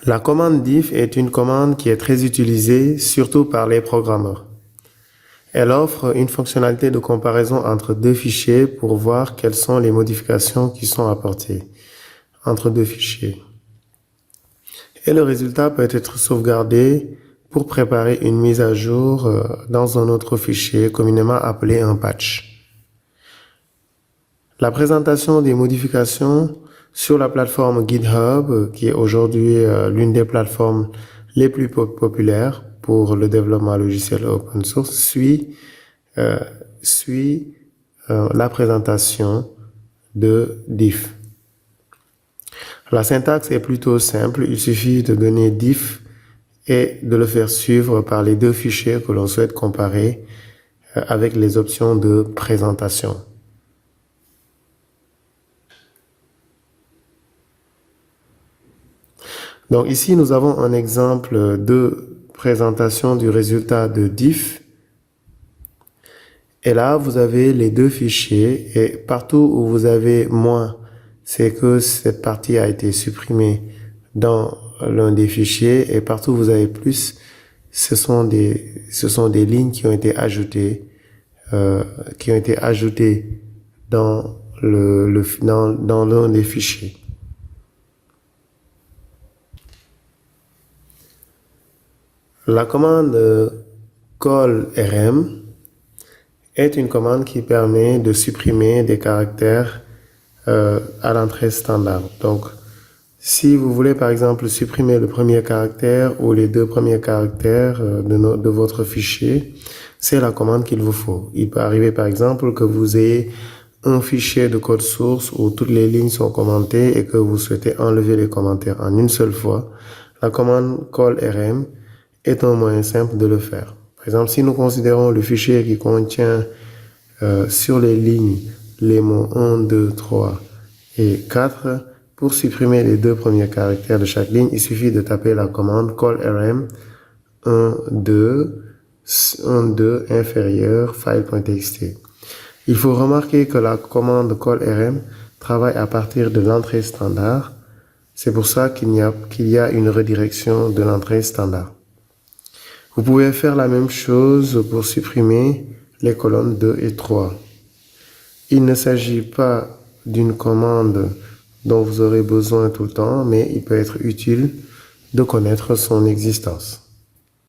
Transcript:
La commande diff est une commande qui est très utilisée, surtout par les programmeurs. Elle offre une fonctionnalité de comparaison entre deux fichiers pour voir quelles sont les modifications qui sont apportées entre deux fichiers. Et le résultat peut être sauvegardé pour préparer une mise à jour dans un autre fichier communément appelé un patch. La présentation des modifications sur la plateforme GitHub, qui est aujourd'hui l'une des plateformes les plus populaires pour le développement logiciel open source, suit la présentation de diff. La syntaxe est plutôt simple, il suffit de donner diff et de le faire suivre par les deux fichiers que l'on souhaite comparer avec les options de présentation. Donc ici, nous avons un exemple de présentation du résultat de diff. Et là, vous avez les deux fichiers et partout où vous avez moins, c'est que cette partie a été supprimée dans l'un des fichiers et partout où vous avez plus, ce sont des lignes qui ont été ajoutées, dans l'un des fichiers. La commande call rm est une commande qui permet de supprimer des caractères à l'entrée standard. Donc, si vous voulez par exemple supprimer le premier caractère ou les deux premiers caractères de votre fichier, c'est la commande qu'il vous faut. Il peut arriver par exemple que vous ayez un fichier de code source où toutes les lignes sont commentées et que vous souhaitez enlever les commentaires en une seule fois. La commande call rm est un moyen simple de le faire. Par exemple, si nous considérons le fichier qui contient sur les lignes les mots 1, 2, 3 et 4, pour supprimer les deux premiers caractères de chaque ligne, il suffit de taper la commande call rm 1, 2 inférieur file.txt. Il faut remarquer que la commande call rm travaille à partir de l'entrée standard. C'est pour ça qu'il y a une redirection de l'entrée standard. Vous pouvez faire la même chose pour supprimer les colonnes 2 et 3. Il ne s'agit pas d'une commande dont vous aurez besoin tout le temps, mais il peut être utile de connaître son existence.